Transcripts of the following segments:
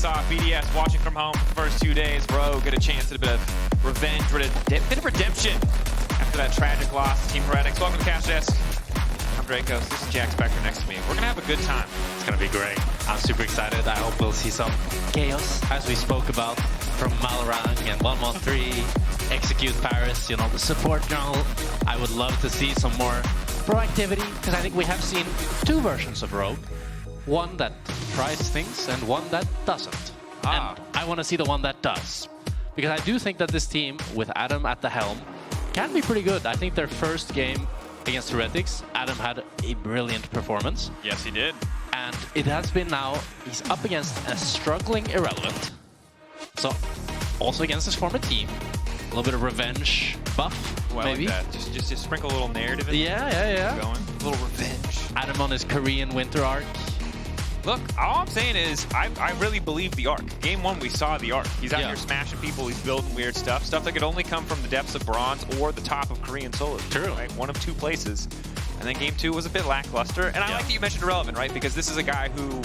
off. BDS watching from home for the first 2 days. Rogue get a chance at a bit of revenge, bit of redemption after that tragic loss to Team Heretics. Welcome to Cash Desk. I'm Drakos. This is Jackspectra next to me. We're gonna have a good time. It's gonna be great. I'm super excited. I hope we'll see some chaos, as we spoke about, from Malrang and 113. Execute Parus, you know, the support jungle. I would love to see some more proactivity, because I think we have seen two versions of Rogue. One that tries things and one that doesn't. And I want to see the one that does. Because I do think that this team, with Adam at the helm, can be pretty good. I think their first game against Heretics, Adam had a brilliant performance. Yes, he did. And it has been now, he's up against a struggling Irrelevant. So, also against his former team. A little bit of revenge buff, maybe. Like that. Just sprinkle a little narrative in. Yeah. Going. A little revenge. Adam on his Korean winter arc. Look, all I'm saying is, I really believe the arc. Game 1, we saw the arc. He's out here smashing people, he's building weird stuff that could only come from the depths of bronze or the top of Korean solo. True. Right? One of two places. And then Game 2 was a bit lackluster. And I like that you mentioned Irrelevant, right? Because this is a guy who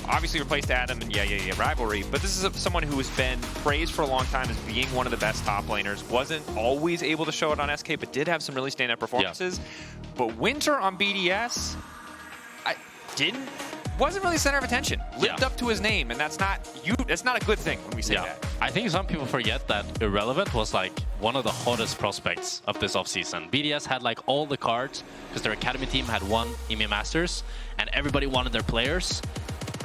obviously replaced Adam and rivalry, but this is someone who has been praised for a long time as being one of the best top laners. Wasn't always able to show it on SK, but did have some really stand-up performances. But Winter on BDS, wasn't really center of attention. Lived up to his name, and that's not a good thing when we say that. I think some people forget that Irrelevant was like one of the hottest prospects of this offseason. BDS had like all the cards, because their academy team had won EMEA Masters, and everybody wanted their players.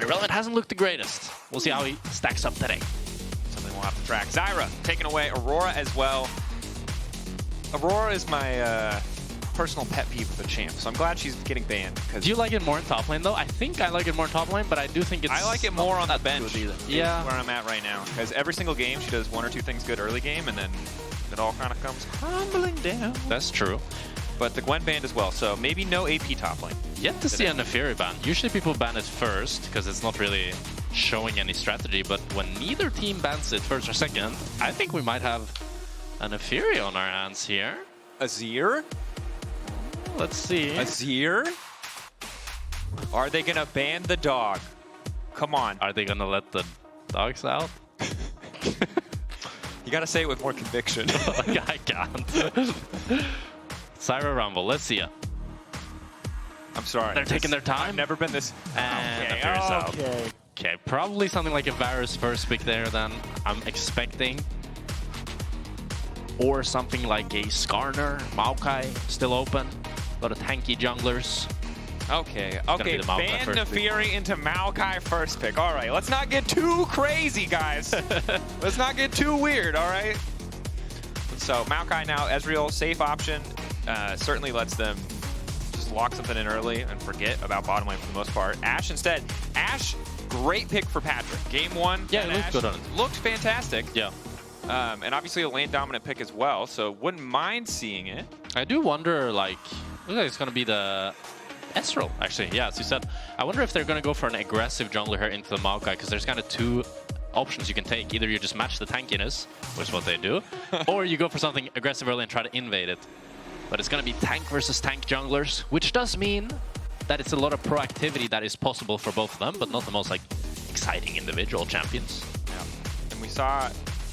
Irrelevant hasn't looked the greatest. We'll see how he stacks up today. Something we'll have to track. Zyra taking away Aurora as well. Aurora is my personal pet peeve of the champ, so I'm glad she's getting banned. Do you like it more in top lane though? I think I like it more in top lane, but I do think it's... I like it more on the bench. Yeah. Where I'm at right now, because every single game she does one or two things good early game, and then it all kind of comes crumbling down. That's true. But the Gwen banned as well, so maybe no AP top lane. Yet to see a Neferi ban. Usually people ban it first, because it's not really showing any strategy, but when neither team bans it first or second, I think we might have a Neferi on our hands here. Azir? Let's see. Azir? Are they gonna ban the dog? Come on. Are they gonna let the dogs out? You gotta say it with more conviction. I can't. Zyra Rumble, let's see ya. I'm sorry. They're taking their time. I've never been this... And out. Okay, probably something like a Varus first pick there then, I'm expecting. Or something like a Skarner, Maokai, still open. A lot of tanky junglers. Okay, ban Neferi into Maokai first pick. All right, let's not get too crazy, guys. Let's not get too weird, all right? So Maokai now, Ezreal, safe option. Certainly lets them just lock something in early and forget about bottom lane for the most part. Ashe instead. Ashe, great pick for Patrik. Game 1, yeah, it looked good on it. Looked fantastic. Yeah. And obviously a lane dominant pick as well, so wouldn't mind seeing it. I do wonder, like, looks like it's going to be the Ezreal, actually. Yeah, as you said. I wonder if they're going to go for an aggressive jungler here into the Maokai, because there's kind of two options you can take. Either you just match the tankiness, which is what they do, or you go for something aggressive early and try to invade it. But it's going to be tank versus tank junglers, which does mean that it's a lot of proactivity that is possible for both of them, but not the most, like, exciting individual champions. Yeah. And we saw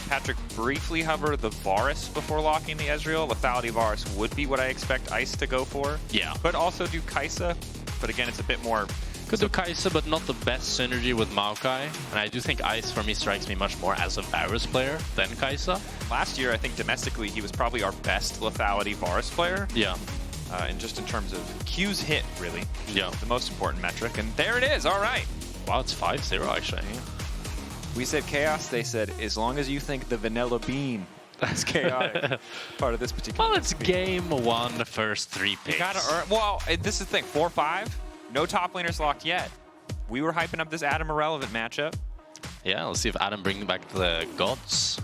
Patrik briefly hover the Varus before locking the Ezreal. Lethality Varus would be what I expect Ice to go for. Yeah. But also do Kai'Sa. But again, it's a bit more... Could do Kai'Sa, but not the best synergy with Maokai. And I do think Ice, for me, strikes me much more as a Varus player than Kai'Sa. Last year, I think domestically, he was probably our best Lethality Varus player. Yeah. And just in terms of Q's hit, really. Yeah. The most important metric. And there it is. All right. Wow, it's 5-0, actually. We said chaos, they said, as long as you think the vanilla bean is chaotic, part of this particular Well, it's game 1, the first 3 picks. You gotta earn, well, this is the thing, 4-5, no top laners locked yet. We were hyping up this Adam Irrelevant matchup. Yeah, let's see if Adam brings back the gods.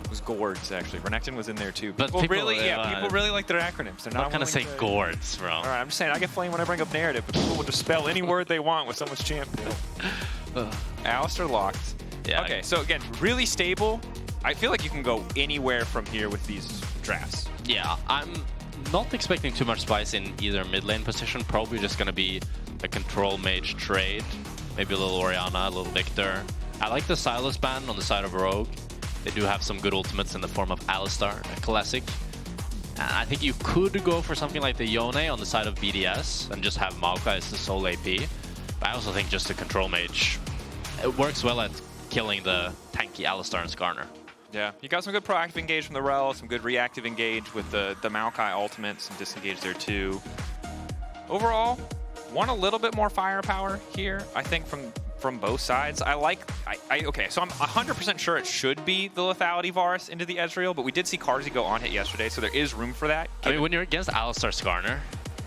It was Gourds, actually. Renekton was in there, too. But people really like their acronyms. They're not gonna say Gourds, bro. All right, I'm just saying, I get flamed when I bring up narrative, but people will just spell any word they want with someone's champion. Alistar locked. Yeah. Okay, so again, really stable. I feel like you can go anywhere from here with these drafts. Yeah, I'm not expecting too much spice in either mid lane position. Probably just going to be a control mage trade. Maybe a little Orianna, a little Victor. I like the Silas ban on the side of Rogue. They do have some good ultimates in the form of Alistar, a classic. And I think you could go for something like the Yone on the side of BDS and just have Maokai as the sole AP. But I also think just the control mage, it works well at killing the tanky Alistar and Skarner. Yeah, you got some good proactive engage from the Rell, some good reactive engage with the Maokai ultimate, some disengage there too. Overall, want a little bit more firepower here, I think, from both sides. Okay, so I'm 100% sure it should be the lethality Varus into the Ezreal, but we did see Carzzy go on hit yesterday, so there is room for that. I mean, when you're against Alistar Skarner,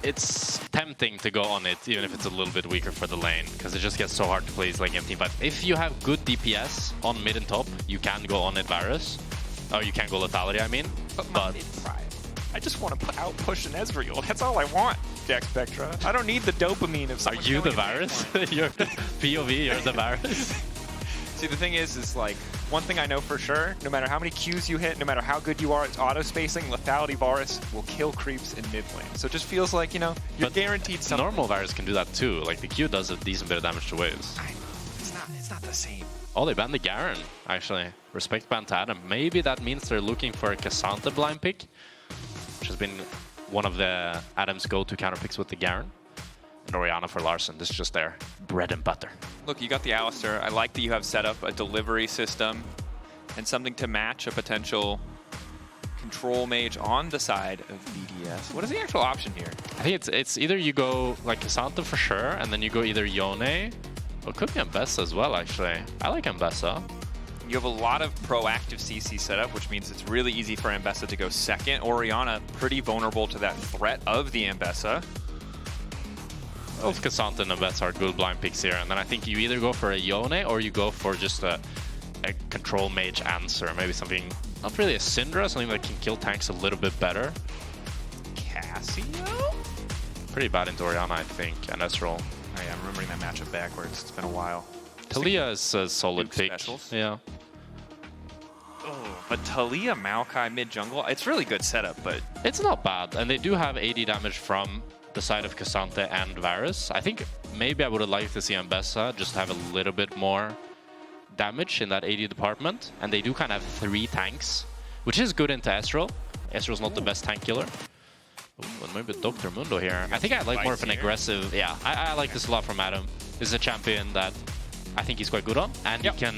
it's tempting to go on it, even if it's a little bit weaker for the lane, because it just gets so hard to play like team fight. If you have good DPS on mid and top, you can go on it Varus. Or you can go lethality, I mean. But I just want to out-push an Ezreal. That's all I want, Jackspectra. I don't need the dopamine of someone. Are you the Varus? You're the POV, you're the Varus. See, the thing is like, one thing I know for sure, no matter how many Qs you hit, no matter how good you are at auto-spacing, lethality Varus will kill creeps in mid lane. So it just feels like, you know, you're guaranteed something. Normal Varus can do that too. Like, the Q does a decent bit of damage to waves. I know. It's not the same. Oh, they banned the Garen, actually. Respect ban to Adam. Maybe that means they're looking for a Cassandra blind pick, which has been one of the Adam's go-to counter picks with the Garen. And Orianna for Larssen. This is just their bread and butter. Look, you got the Alistar. I like that you have set up a delivery system and something to match a potential control mage on the side of BDS. What is the actual option here? I think it's either you go like Cassandra for sure, and then you go either Yone, or it could be Ambessa as well, actually. I like Ambessa. You have a lot of proactive CC setup, which means it's really easy for Ambessa to go second. Orianna pretty vulnerable to that threat of the Ambessa. Both Cassandra and Ambessa are good blind picks here, and then I think you either go for a Yone or you go for just a control mage answer. Maybe something, not really a Syndra, something that can kill tanks a little bit better. Cassio? Pretty bad into Orianna, I think, and Ezreal. Oh yeah, I'm remembering that matchup backwards. It's been a while. Taliyah is a solid pick. Specials. Yeah. Oh, but Taliyah Maokai mid jungle, it's really good setup, but it's not bad, and they do have 80 damage from the side of Cassandra and Varus. I think maybe I would have liked to see Ambessa just have a little bit more damage in that 80 department, and they do kind of have 3 tanks, which is good into Ezreal. Ezreal's not the best tank killer. Ooh, and maybe Dr. Mundo here. I think I like more of an aggressive. Yeah, I like this a lot from Adam. This is a champion that I think he's quite good on, and he can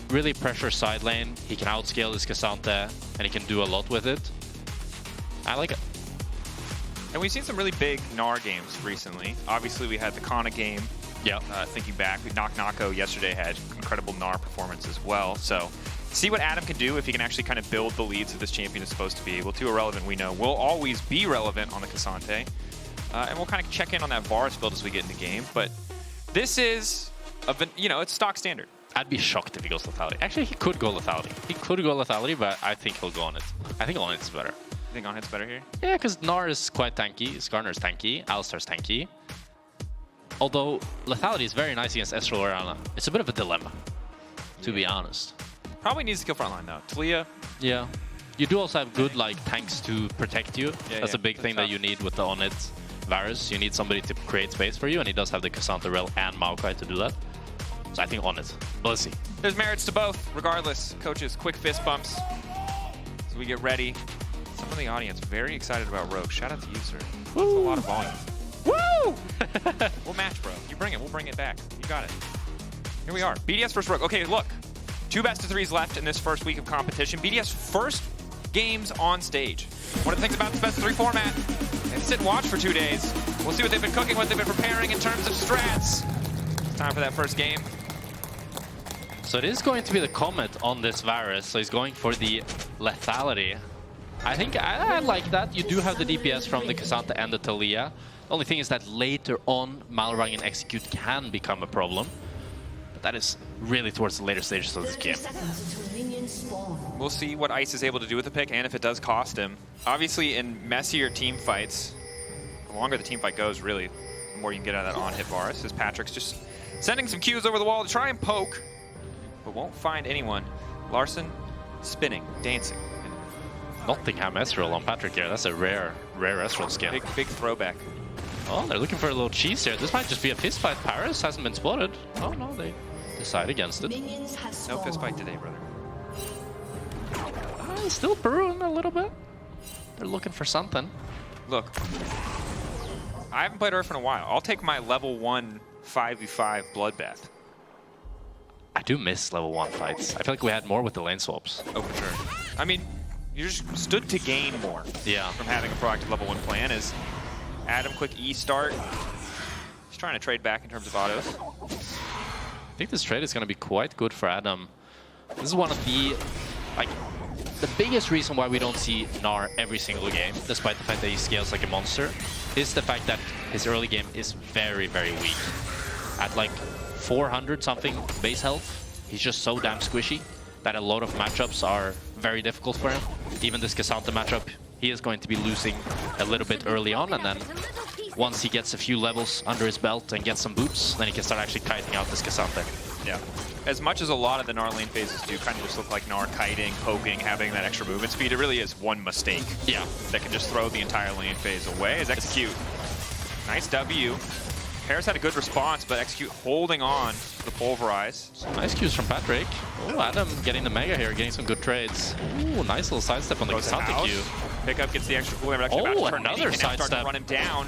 really pressure side lane. He can outscale his Cassandra, and he can do a lot with it. I like it. And we've seen some really big Gnar games recently. Obviously, we had the Kana game. Yeah. Thinking back, Nako yesterday had incredible Gnar performance as well. So, see what Adam can do if he can actually kind of build the leads that this champion is supposed to be able to. Irrelevant, we know, will always be relevant on the Cassandra. And we'll kind of check in on that Varus build as we get in the game. But this is, it's stock standard. I'd be shocked if he goes lethality. Actually, he could go lethality. He could go lethality, but I think he'll go on it. I think on it's better. You think on hit's better here? Yeah, because Gnar is quite tanky, Skarner's tanky, Alistar's tanky. Although lethality is very nice against Ezreal or Orianna. It's a bit of a dilemma, to be honest. Probably needs to kill frontline though. Taliyah. Yeah. You do also have good tanks to protect you. That's a big thing that you need with the on-it Varus. You need somebody to create space for you, and he does have the Cassandra, Rell, and Maokai to do that. So I think on it. But let's see. There's merits to both. Regardless, coaches, quick fist bumps as we get ready. Someone in the audience very excited about Rogue. Shout out to you, sir. That's a lot of volume. Woo! We'll match, bro. You bring it. We'll bring it back. You got it. Here we are. BDS versus Rogue. Okay, look. 2 best-of-3s left in this first week of competition. BDS first games on stage. One of the things about this best-of-3 format, they have to sit and watch for 2 days. We'll see what they've been cooking, what they've been preparing in terms of strats. It's time for that first game. So it is going to be the Comet on this Varus, so he's going for the lethality. I think I like that. You do have the DPS from the Cassandra and the Taliyah. The only thing is that later on, Malrang and Execute can become a problem. But that is really towards the later stages of this game. We'll see what Ice is able to do with the pick and if it does cost him. Obviously, in messier team fights, the longer the team fight goes, really, the more you can get out of that on-hit Varus. As Patrick's just sending some Qs over the wall to try and poke, but won't find anyone. Larssen spinning, dancing. Nottingham Ezreal on Patrik here. That's a rare Ezreal skin. Big throwback. Oh, they're looking for a little cheese here. This might just be a fist fight. Parus hasn't been spotted. Oh no, they decide against it. No fist fight today, brother. Still brewing a little bit. They're looking for something. Look, I haven't played Earth in a while. I'll take my level 1 5v5 bloodbath. I do miss level 1 fights. I feel like we had more with the lane swaps. Oh, for sure. I mean, you just stood to gain more. Yeah. From having a proactive level 1 plan. Is Adam quick E start. He's trying to trade back in terms of autos. I think this trade is going to be quite good for Adam. This is one of the, like, the biggest reason why we don't see Gnar every single game, despite the fact that he scales like a monster, is the fact that his early game is very, very weak. At like 400 something base health, he's just so damn squishy that a lot of matchups are very difficult for him. Even this Cassandra matchup, he is going to be losing a little bit early on, and then once he gets a few levels under his belt and gets some boots, then he can start actually kiting out this Cassandra. Yeah. As much as a lot of the Gnar lane phases do kind of just look like Gnar kiting, poking, having that extra movement speed, it really is one mistake. Yeah. That can just throw the entire lane phase away. As Execute. Nice W. Parus had a good response, but Execute holding on to the Pulverize. Some nice cues from Patrik. Oh, Adam getting the Mega here, getting some good trades. Ooh, nice little sidestep on the Cassandra Q. Pickup gets the extra cooldown. Oh, another sidestep. Start to run him down.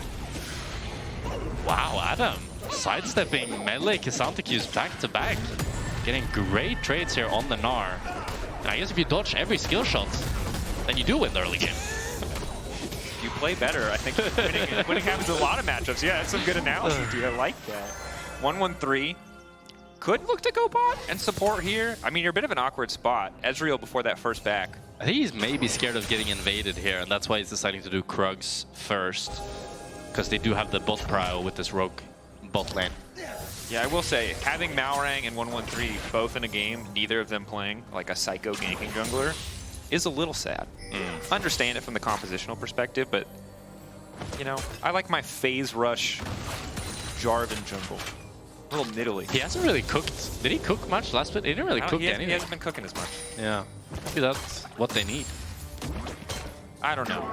Wow, Adam sidestepping melee Cassandra Qs back to back. Getting great trades here on the Gnar. And I guess if you dodge every skill shot, then you do win the early game. If you play better, I think winning happens in a lot of matchups. Yeah, that's some good analysis, dude. I like that. 1-1-3. Could look to go bot and support here. I mean, you're a bit of an awkward spot. Ezreal before that first back. I think he's maybe scared of getting invaded here, and that's why he's deciding to do Krugs first. Because they do have the bot prio with this rogue bot lane. Yeah, I will say, having Malrang and 1-1-3 both in a game, neither of them playing like a psycho ganking jungler, is a little sad. Understand it from the compositional perspective, but, you know, I like my phase rush Jarvan jungle. A little niddly. He hasn't really cooked. Did he cook much last split? He didn't really cook anything. He hasn't been cooking as much. Yeah. Maybe that's what they need. I don't know.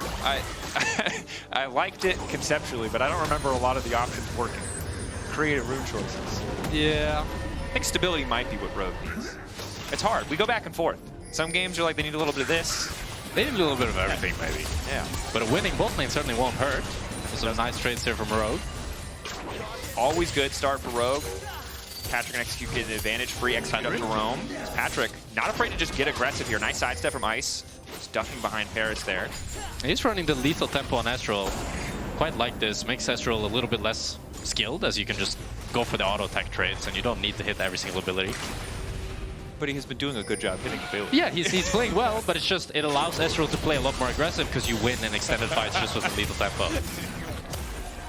I liked it conceptually, but I don't remember a lot of the options working. Creative rune choices. Yeah. I think stability might be what Rogue needs. It's hard. We go back and forth. Some games are like they need a little bit of this. They need a little bit of everything, maybe. Yeah. But a winning bot lane certainly won't hurt. Some nice trades here from Rogue. Always good start for Rogue. Patrik and Execute get an advantage. Free Execute up to roam. Patrik not afraid to just get aggressive here. Nice sidestep from Ice. Just ducking behind Parus there. He's running the lethal tempo on Ezreal. Quite like this. Makes Ezreal a little bit less skilled, as you can just go for the auto attack trades and you don't need to hit every single ability. But he has been doing a good job hitting ability. Yeah, he's playing well, but it's just, it allows Ezreal to play a lot more aggressive because you win in extended fights just with the lethal tempo.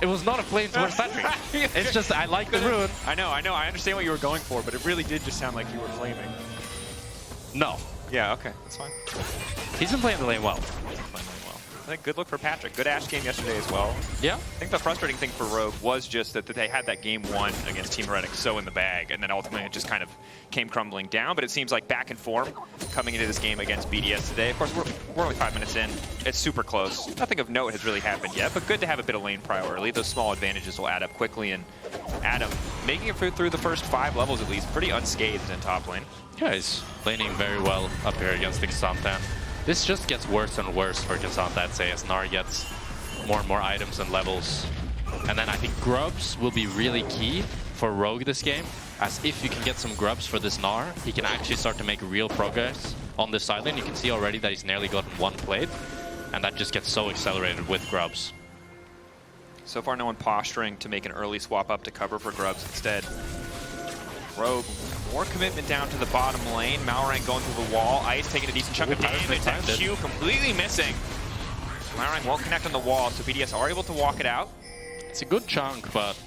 It was not a flame towards Patrik. It's just, I like the rune. I know. I understand what you were going for, but it really did just sound like you were flaming. No. Yeah, okay, that's fine. He's been playing the lane well. I think good look for Patrik. Good Ashe game yesterday as well. Yeah. I think the frustrating thing for Rogue was just that they had that game one against Team Heretics so in the bag, and then ultimately it just kind of came crumbling down. But it seems like back in form coming into this game against BDS today. Of course, we're only 5 minutes in. It's super close. Nothing of note has really happened yet, but good to have a bit of lane prio early. Those small advantages will add up quickly, and Adam making it through the first 5 levels at least, pretty unscathed in top lane. Yeah, he's laning very well up here against the Cassandra. This just gets worse and worse for Cassandra, I'd say, as Gnar gets more and more items and levels. And then I think grubs will be really key for Rogue this game, as if you can get some grubs for this Gnar, he can actually start to make real progress on this side lane. You can see already that he's nearly gotten 1 plate, and that just gets so accelerated with grubs. So far, no one posturing to make an early swap up to cover for grubs instead. Rogue, more commitment down to the bottom lane. Malrang going through the wall. Ice taking a decent chunk of damage. That Q completely missing. Malrang won't connect on the wall, so BDS are able to walk it out. It's a good chunk, but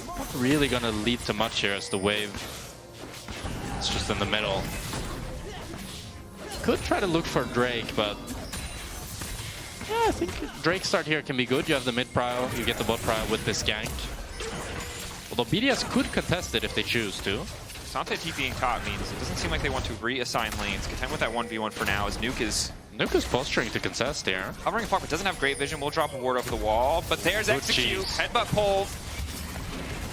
not really going to lead to much here as the wave is just in the middle. Could try to look for Drake, but yeah, I think Drake's start here can be good. You have the mid prio, you get the bot prio with this gank. Although BDS could contest it if they choose to. K'Sante TPing top means it doesn't seem like they want to reassign lanes. Content with that 1v1 for now as Nuke is posturing to contest here. Hovering far, but doesn't have great vision. We'll drop a ward over the wall, but there's Execute. Headbutt pulled.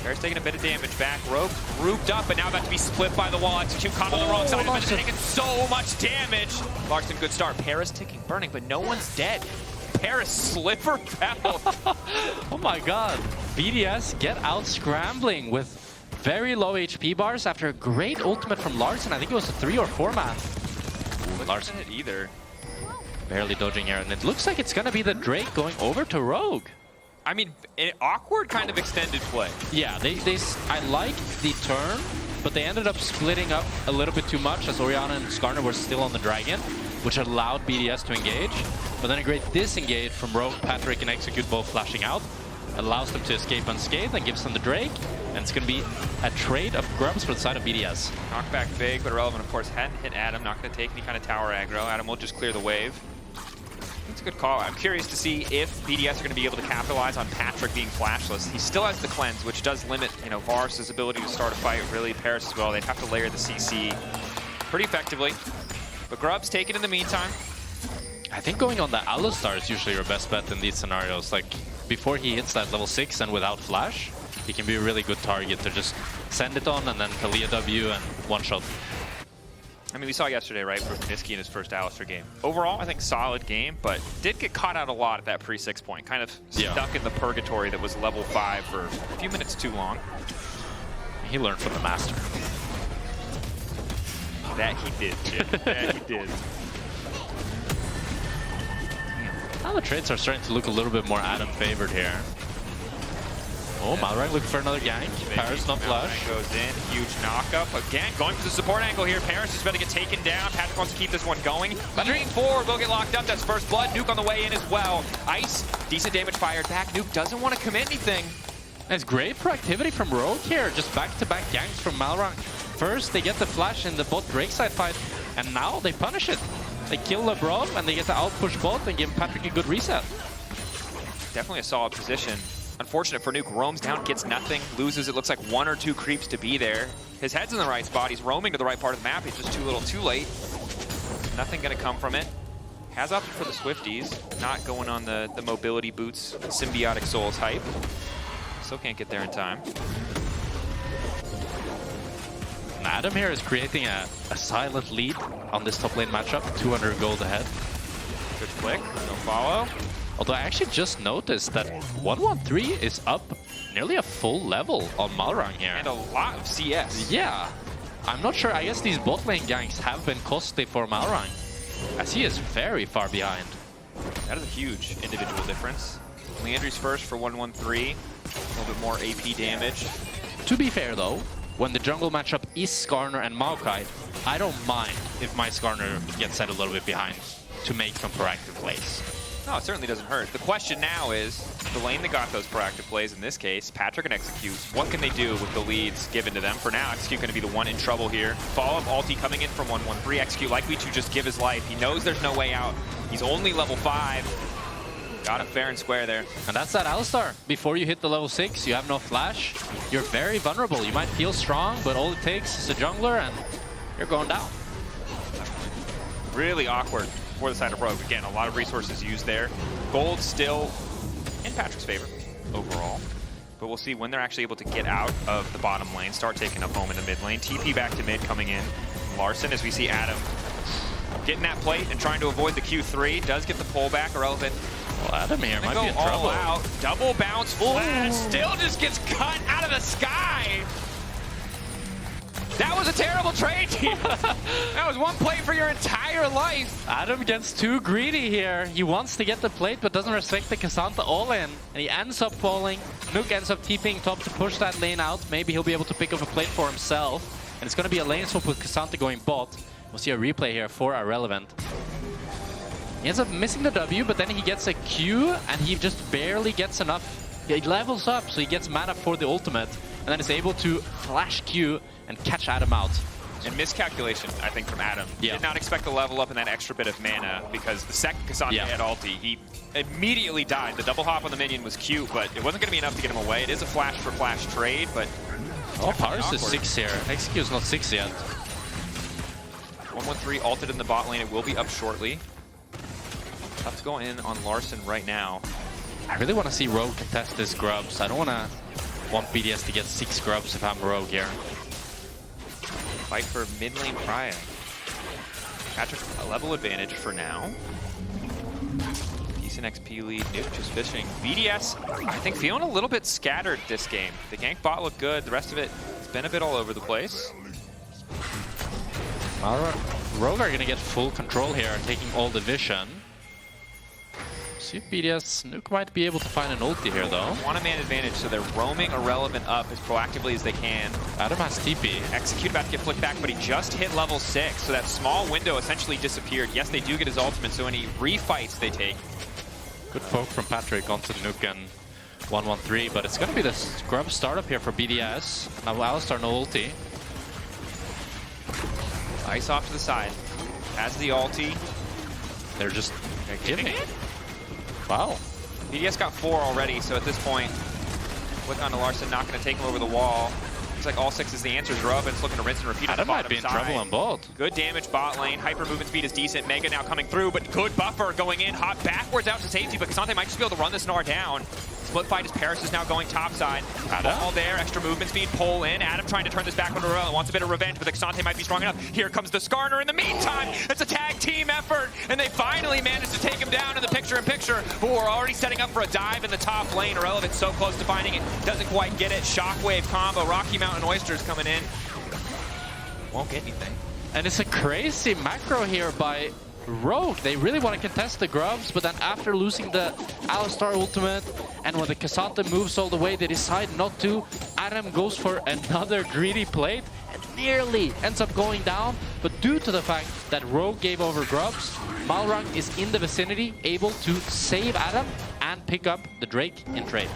Bear's taking a bit of damage back. Rogue grouped up, but now about to be split by the wall. Execute caught on the wrong side of it, taking so much damage. Larssen, good start. Parus ticking, burning, but no one's dead. Parus slipper fell. Oh my god. BDS get out scrambling with very low HP bars after a great ultimate from Larssen. I think it was a 3 or 4 man. Larssen hit either. Barely dodging here, and it looks like it's gonna be the Drake going over to Rogue. I mean, an awkward kind of extended play. Yeah, I liked the turn, but they ended up splitting up a little bit too much as Orianna and Skarner were still on the Dragon, which allowed BDS to engage. But then a great disengage from Rogue, Patrik, and Execute both flashing out. Allows them to escape unscathed and gives them the Drake. And it's going to be a trade of grubs for the side of BDS. Knockback big, but irrelevant, of course. Hadn't hit Adam, not going to take any kind of tower aggro. Adam will just clear the wave. It's a good call. I'm curious to see if BDS are going to be able to capitalize on Patrik being flashless. He still has the cleanse, which does limit, Varus' ability to start a fight. Really, Parus as well. They'd have to layer the CC pretty effectively. But Grub's take it in the meantime. I think going on the Alistar is usually your best bet in these scenarios. Like, before he hits that level 6 and without flash, he can be a really good target to just send it on and then Taliyah W and one-shot. I mean, we saw yesterday, right, for Niski in his first Alistar game. Overall, I think solid game, but did get caught out a lot at that pre-6 point. Kind of stuck in the purgatory that was level 5 for a few minutes too long. He learned from the master. That he did, Jim. That he did. Now the trades are starting to look a little bit more Adam favored here. Oh, Malrang looking for another gank. Parus not flush. Goes in, huge knockup. Again, going for the support angle here. Parus is about to get taken down. Patrik wants to keep this one going. Leading forward, will get locked up. That's first blood. Nuke on the way in as well. Ice, decent damage fired back. Nuke doesn't want to commit anything. It's great proactivity from Rogue here. Just back-to-back ganks from Malrang. First, they get the flash in the bot Drake side fight, and now they punish it. They kill LeBron, and they get to outpush bot and give Patrik a good reset. Definitely a solid position. Unfortunate for Nuke, roams down, gets nothing, loses, it looks like 1 or 2 creeps to be there. His head's in the right spot, he's roaming to the right part of the map, he's just too little too late. Nothing gonna come from it. Has opted for the Swifties, not going on the mobility boots, symbiotic souls hype. Still can't get there in time. Adam here is creating a silent lead on this top lane matchup, 200 gold ahead. Good flick, no follow. Although I actually just noticed that 113 is up nearly a full level on Malrang here. And a lot of CS. Yeah. I'm not sure. I guess these bot lane ganks have been costly for Malrang, as he is very far behind. That is a huge individual difference. Leandry's first for 113. A little bit more AP damage. To be fair though, when the jungle matchup is Skarner and Maokai, I don't mind if my Skarner gets set a little bit behind to make some proactive plays. No, it certainly doesn't hurt. The question now is, the lane that got those proactive plays, in this case, Patrik and Execute, what can they do with the leads given to them? For now, Execute going to be the one in trouble here. Follow-up ulti coming in from 113. Execute likely to just give his life. He knows there's no way out. He's only level 5. Got him fair and square there. And that's that Alistar. Before you hit the level 6, you have no flash. You're very vulnerable. You might feel strong, but all it takes is a jungler and you're going down. Really awkward for the side of Rogue. Again, a lot of resources used there. Gold still in Patrik's favor overall. But we'll see when they're actually able to get out of the bottom lane, start taking up home in the mid lane. TP back to mid coming in. Larssen, as we see Adam getting that plate and trying to avoid the Q3. Does get the pullback, irrelevant. Well, Adam here might be in trouble. All out. Double bounce flash. Still just gets cut out of the sky. That was a terrible trade, team. That was one plate for your entire life. Adam gets too greedy here. He wants to get the plate, but doesn't respect the K'Sante all-in. And he ends up falling. Nuke ends up TPing top to push that lane out. Maybe he'll be able to pick up a plate for himself. And it's going to be a lane swap with K'Sante going bot. We'll see a replay here for Irrelevant. He ends up missing the W, but then he gets a Q, and he just barely gets enough. He levels up, so he gets mana for the ultimate, and then is able to flash Q and catch Adam out. And miscalculation, I think, from Adam. Yeah. Did not expect to level up in that extra bit of mana because the second Cassandra had ulti, he immediately died. The double hop on the minion was cute, but it wasn't going to be enough to get him away. It is a flash for flash trade, but... Oh, Parus is 6 here. Execute's not 6 yet. 113 ulted in the bot lane. It will be up shortly. Tough to go in on Larssen right now. I really want to see Rogue contest this grubs. I don't want BDS to get 6 grubs if I'm Rogue here. Fight for mid lane Pariah. Patrik, a level advantage for now. Decent XP lead, Nuke just fishing. BDS, I think, feeling a little bit scattered this game. The gank bot looked good, the rest of it has been a bit all over the place. Rogue are going to get full control here, taking all the vision. See if BDS Nuke might be able to find an ulti here, though. Want a man advantage, so they're roaming Irrelevant up as proactively as they can. Adam has TP. Execute about to get flicked back, but he just hit level 6, so that small window essentially disappeared. Yes, they do get his ultimate, so any refights they take. Good poke from Patrik onto Nuke and 113, but it's going to be the scrub startup here for BDS. Now Alistar no ulti. Ice off to the side. Has the ulti. They're giving it. Wow. BDS got 4 already, so at this point, flick onto Larssen, not going to take him over the wall. Looks like all 6 is the answers. It's looking to rinse and repeat on the bottom might be in side. trouble on both. Good damage bot lane. Hyper movement speed is decent. Mega now coming through, but good buffer going in. Hop backwards out to safety, but Cassandra might just be able to run this Gnar down. Split fight as Parus is now going topside. All there, extra movement speed, pull in. Adam trying to turn this back on Rell. Wants a bit of revenge, but the Cassandra might be strong enough. Here comes the Skarner in the meantime. It's a tag team effort, and they finally managed to take him down in the picture-in-picture. But we're already setting up for a dive in the top lane. Irrelevant so close to finding it. Doesn't quite get it. Shockwave combo. Rocky Mountain Oysters coming in. Won't get anything. And it's a crazy macro here by Rogue. They really want to contest the grubs, but then after losing the Alistar ultimate, and when the Cassandra moves all the way, they decide not to. Adam goes for another greedy plate and nearly ends up going down. But due to the fact that Rogue gave over grubs, Malrang is in the vicinity, able to save Adam and pick up the Drake in trade.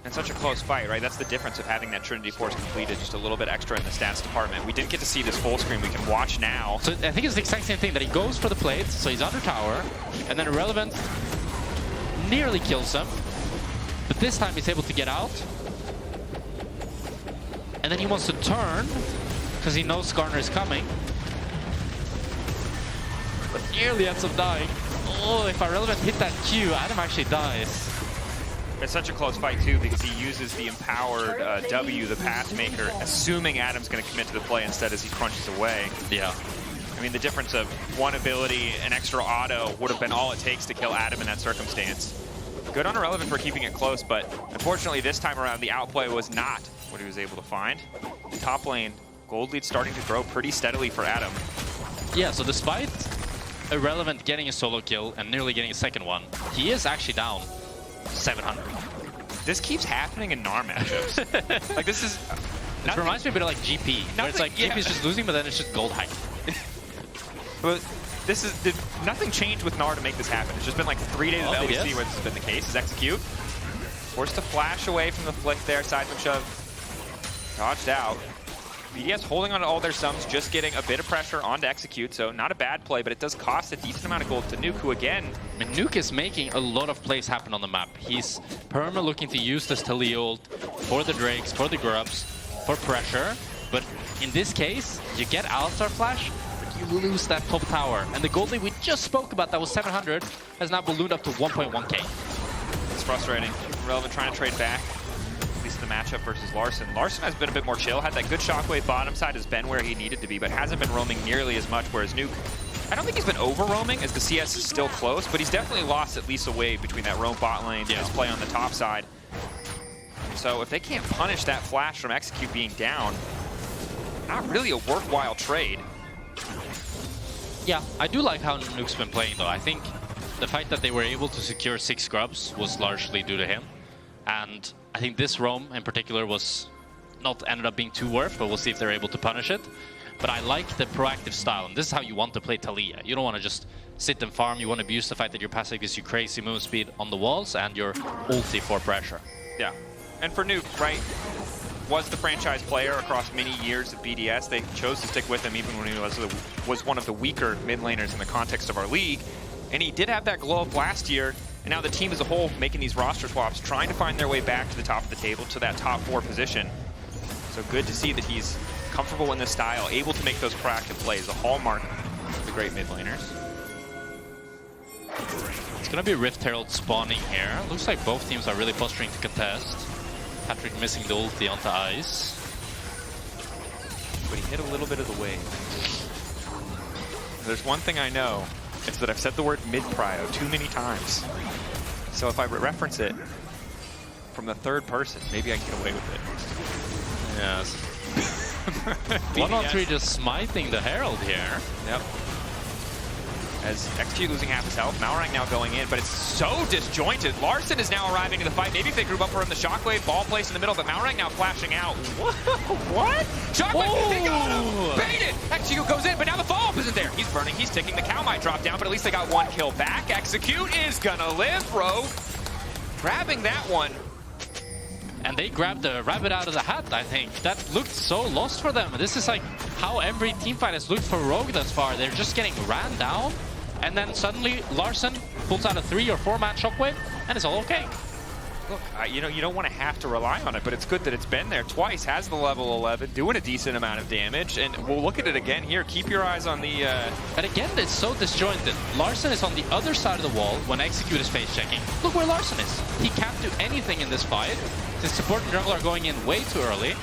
And such a close fight, right? That's the difference of having that Trinity Force completed, just a little bit extra in the stats department. We didn't get to see this full screen. We can watch now. So I think it's the exact same thing, that he goes for the plates, so he's under tower, and then Irrelevant nearly kills him. But this time he's able to get out. And then he wants to turn, because he knows Skarner is coming. But nearly ends up dying. Oh, if Irrelevant hit that Q, Adam actually dies. It's such a close fight, too, because he uses the empowered W, the Pathmaker, assuming Adam's going to commit to the play instead as he crunches away. Yeah. I mean, the difference of one ability, an extra auto, would have been all it takes to kill Adam in that circumstance. Good on Irrelevant for keeping it close, but unfortunately this time around, the outplay was not what he was able to find. Top lane, gold lead starting to grow pretty steadily for Adam. Yeah, so despite Irrelevant getting a solo kill and nearly getting a second one, he is actually down 700. This keeps happening in Gnar matchups. Like, this is... It reminds me a bit of like GP, where it's like GP is just losing, but then it's just gold hype. But this is... Nothing changed with Gnar to make this happen. It's just been like 3 days of LEC where this has been the case. Is execute. Forced to flash away from the flick there. Seismic shove. Dodged out. BDS holding on to all their sums, just getting a bit of pressure onto execute, so not a bad play, but it does cost a decent amount of gold to Nuke, who again... And Nuke is making a lot of plays happen on the map. He's perma looking to use this Taliyah ult for the Drakes, for the Grubs, for pressure, but in this case, you get Alistar flash, but you lose that top tower. And the gold lead we just spoke about, that was 700, has now ballooned up to 1.1k. It's frustrating. Irrelevant trying to trade back. The matchup versus Larssen. Larssen has been a bit more chill, had that good shockwave bottom side, has been where he needed to be, but hasn't been roaming nearly as much, whereas Nuke, I don't think he's been over roaming as the CS is still close, but he's definitely lost at least a wave between that roam bot lane and his play on the top side. So if they can't punish that flash from execute being down, not really a worthwhile trade. Yeah, I do like how Nuke's been playing though. I think the fact that they were able to secure 6 scrubs was largely due to him. And I think this roam in particular was not ended up being too worth, but we'll see if they're able to punish it. But I like the proactive style, and this is how you want to play Taliyah. You don't want to just sit and farm, you want to abuse the fact that your passive gives you crazy move speed on the walls and your ulti for pressure. Yeah, and for Nuke, right? was the franchise player across many years of BDS. They chose to stick with him even when he was one of the weaker mid laners in the context of our league. And he did have that glow up last year. And now the team as a whole making these roster swaps, trying to find their way back to the top of the table, to that top 4 position. So good to see that he's comfortable in this style, able to make those proactive plays, a hallmark of the great mid laners. It's going to be Rift Herald spawning here. Looks like both teams are really posturing to contest. Patrik missing the ulti onto ice. But he hit a little bit of the wave. There's one thing I know, it's that I've said the word mid-prio too many times. So if I reference it from the third person, maybe I can get away with it. Yes. 1-on-3 just smiting the Herald here. Yep. As XG losing half his health, Malrang now going in, but it's so disjointed. Larssen is now arriving to the fight. Maybe if they group up for him, the Shockwave ball placed in the middle, but Malrang now flashing out. What? Shockwave, they got him! Baited! XG goes in, but now the follow-up isn't there. He's burning, he's ticking. The cow might drop down, but at least they got 1 kill back. Execute is gonna live, Rogue. Grabbing that one. And they grabbed the rabbit out of the hat, I think. That looked so lost for them. This is like how every teamfight has looked for Rogue thus far. They're just getting ran down. And then suddenly Larssen pulls out a 3 or 4-man Shockwave, and it's all okay. Look, you know, you don't want to have to rely on it, but it's good that it's been there twice, has the level 11, doing a decent amount of damage, and we'll look at it again here. Keep your eyes on the... And again, it's so disjointed. Larssen is on the other side of the wall when Execute is face checking. Look where Larssen is. He can't do anything in this fight. The support and jungle are going in way too early.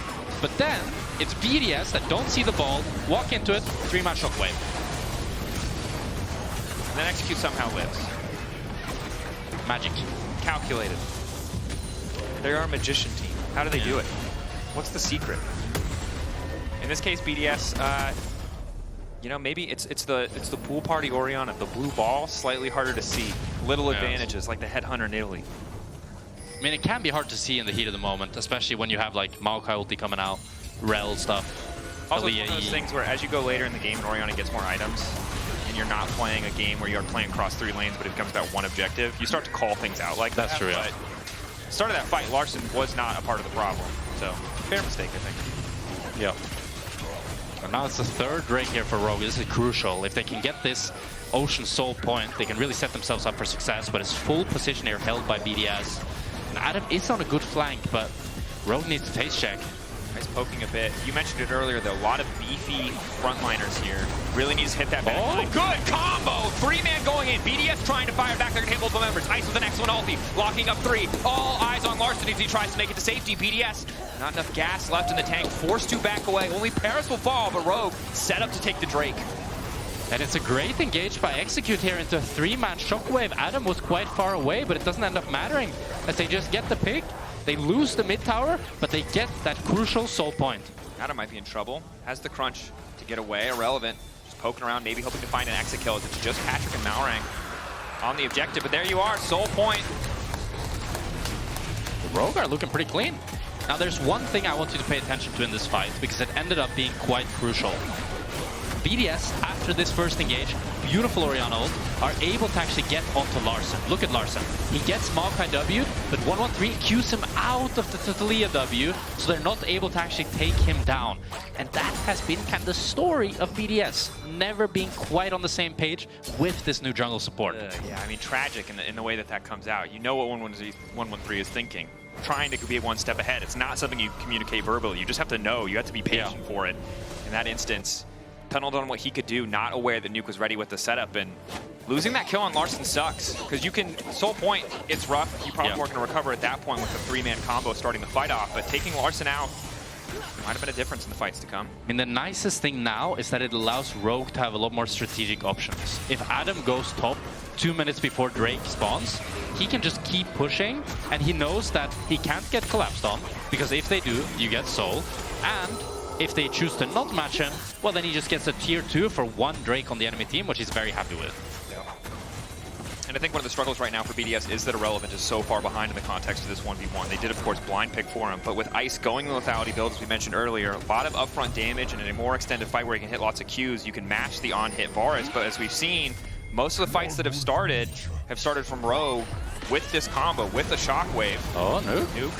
But then, it's BDS that don't see the ball, walk into it, 3-man Shockwave. And then Execute somehow lives. Magic. Calculated. They are a magician team. How do they do it? What's the secret? In this case, BDS, you know, maybe it's the pool party Orianna. The blue ball, slightly harder to see. Little advantages, like the headhunter in Italy. I mean, it can be hard to see in the heat of the moment, especially when you have like Maokai ulti coming out, Rell stuff. Also, it's one of those things where as you go later in the game and Orianna gets more items, and you're not playing a game where you're playing across 3 lanes, but it becomes that one objective, you start to call things out like that. That's true. But start of that fight, Larssen was not a part of the problem. So, fair mistake, I think. Yep. And now it's the 3rd Drake here for Rogue. This is crucial. If they can get this Ocean Soul point, they can really set themselves up for success, but it's full position here held by BDS. And Adam is on a good flank, but Rogue needs to face check. Nice poking a bit. You mentioned it earlier, though. A lot of beefy frontliners here. Really needs to hit that back. Oh. Good combo! 3-man going in. BDS trying to fire back. They're going to hit multiple members. Ice with the next one ulti. Locking up 3. All eyes on Larssen as he tries to make it to safety. BDS, not enough gas left in the tank. Forced to back away. Only Parus will fall, but Rogue set up to take the Drake. And it's a great engage by Execute here into a 3-man Shockwave. Adam was quite far away, but it doesn't end up mattering as they just get the pick. They lose the mid tower, but they get that crucial soul point. Adam might be in trouble. Has the crunch to get away. Irrelevant. Just poking around, maybe hoping to find an exit kill as it's just Patrik and Malrang on the objective. But there you are, soul point. The Rogue are looking pretty clean. Now there's one thing I want you to pay attention to in this fight because it ended up being quite crucial. BDS, after this first engage, beautiful Orianna ult, are able to actually get onto Larssen. Look at Larssen. He gets Maokai W, but 1-1-3 cues him out of the Taliyah W, so they're not able to actually take him down. And that has been kind of the story of BDS, never being quite on the same page with this new jungle support. Yeah, I mean, tragic in the way that comes out. You know what 1-1-3 is thinking. Trying to be 1 step ahead. It's not something you communicate verbally. You just have to know. You have to be patient for it. In that instance, tunneled on what he could do, not aware that Nuke was ready with the setup, and losing that kill on Larssen sucks, because you can, soul point, it's rough, you probably weren't going to recover at that point with the 3-man combo starting the fight off, but taking Larssen out might have been a difference in the fights to come. I mean, the nicest thing now is that it allows Rogue to have a lot more strategic options. If Adam goes top 2 minutes before Drake spawns, he can just keep pushing, and he knows that he can't get collapsed on, because if they do, you get soul, and if they choose to not match him, well, then he just gets a tier 2 for 1 Drake on the enemy team, which he's very happy with. And I think one of the struggles right now for BDS is that Irrelevant is so far behind in the context of this 1v1. They did, of course, blind pick for him, but with Ice going the lethality build, as we mentioned earlier, a lot of upfront damage, and in a more extended fight where you can hit lots of Qs, you can match the on-hit Varus, but as we've seen, most of the fights that have started from Rogue with this combo, with the Shockwave. Oh, Nuke.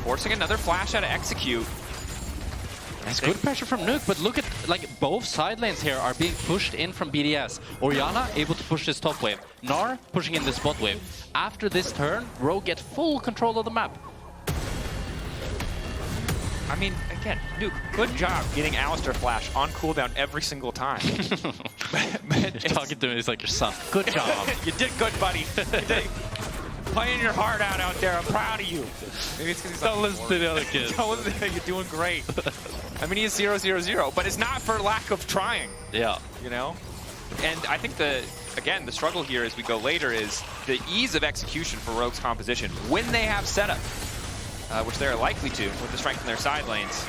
Forcing another flash out of Execute. It's good pressure from Nuke, but look at, like, both side lanes here are being pushed in from BDS. Orianna able to push this top wave. Gnar pushing in this bot wave. After this turn, Rogue get full control of the map. I mean, again, Nuke, good job getting Alistar flash on cooldown every single time. You're talking to me, it's like your son. Good job. You did good, buddy. You did. Playing your heart out there. I'm proud of you. Maybe it's because he's Don't listen to the other kids. Don't listen to him. You're doing great. I mean, he's 0-0-0, but it's not for lack of trying. Yeah. You know? And I think again, the struggle here as we go later is the ease of execution for Rogue's composition when they have setup, which they're likely to with the strength in their side lanes.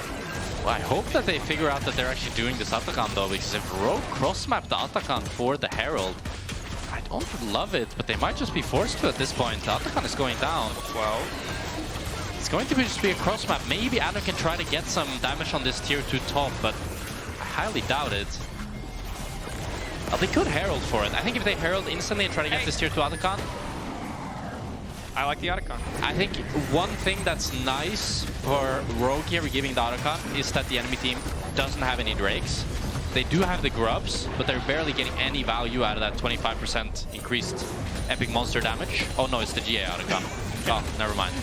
Well, I hope that they figure out that they're actually doing this Atakan though, because if Rogue cross-map the Atakan for the Herald, I don't love it, but they might just be forced to at this point. The Atakan is going down. 12. It's going to just be a cross map. Maybe Adam can try to get some damage on this tier 2 top, but I highly doubt it. They could Herald for it. I think if they Herald instantly and try to get this tier 2 Atakan. I like the Atakan. I think one thing that's nice for Rogue here giving the Atakan is that the enemy team doesn't have any Drakes. They do have the grubs, but they're barely getting any value out of that 25% increased epic monster damage. Oh no, it's the GA Atakan. Oh, never mind.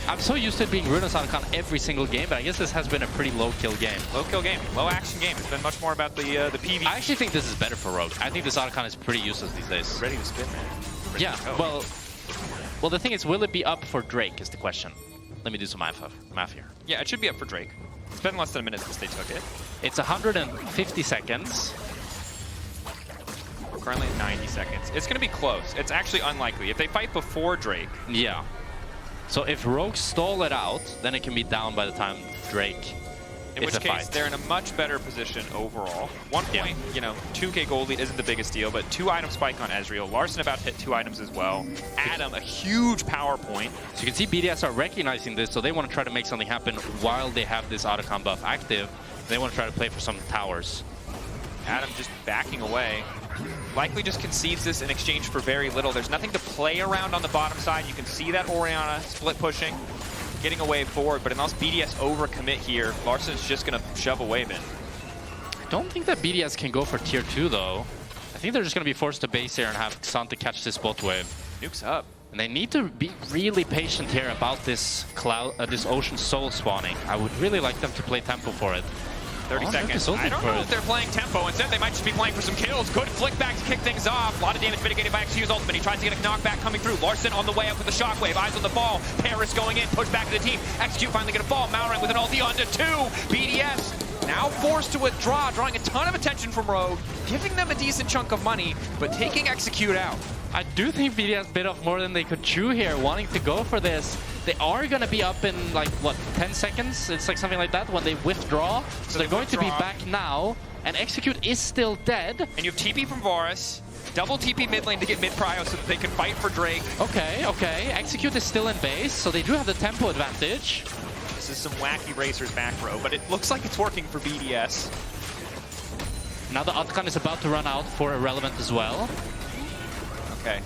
I'm so used to it being Runa's Atakan every single game, but I guess this has been a pretty low kill game. Low kill game, low action game. It's been much more about the PV. I actually think this is better for Rogue. I think this Atakan is pretty useless these days. Ready to spin, man. Ready Yeah, well, the thing is, will it be up for Drake is the question. Let me do some math here. Yeah, it should be up for Drake. It's been less than a minute since they took it. It's 150 seconds. We're currently at 90 seconds. It's going to be close. It's actually unlikely. If they fight before Drake. Yeah. So if Rogue stall it out, then it can be down by the time Drake in which case, they're in a much better position overall. 1 point, you know, 2k gold lead isn't the biggest deal, but 2-item spike on Ezreal. Larssen about to hit 2 items as well. Adam, a huge power point. So you can see BDS are recognizing this, so they want to try to make something happen while they have this Autocon buff active. They want to try to play for some towers. Adam just backing away. Likely just concedes this in exchange for very little. There's nothing to play around on the bottom side. You can see that Orianna split pushing, getting a wave forward, but unless BDS overcommit here, Larssen's just going to shove a wave in. I don't think that BDS can go for tier 2 though. I think they're just going to be forced to base here and have Xante catch this bot wave. Nuke's up. And they need to be really patient here about this cloud, this Ocean Soul spawning. I would really like them to play tempo for it. 30 seconds. I don't know if they're playing tempo. Instead, they might just be playing for some kills. Good flick back to kick things off. A lot of damage mitigated by XQ's ultimate. He tries to get a knockback coming through. Larssen on the way up with the shockwave. Eyes on the ball. Parus going in. Push back to the team. XQ finally going to fall. Malrang with an ulti onto 2. BDS now forced to withdraw, drawing a ton of attention from Rogue, giving them a decent chunk of money, but taking Execute out. I do think BDS bit off more than they could chew here, wanting to go for this. They are going to be up in, like, what, 10 seconds? It's like something like that when they withdraw. So they're going to be back now, and Execute is still dead. And you have TP from Varus, double TP mid lane to get mid prio so that they can fight for Drake. Okay, okay. Execute is still in base, so they do have the tempo advantage. This is some wacky racers back row, but it looks like it's working for BDS. Now the Atkan is about to run out for Irrelevant as well. Okay.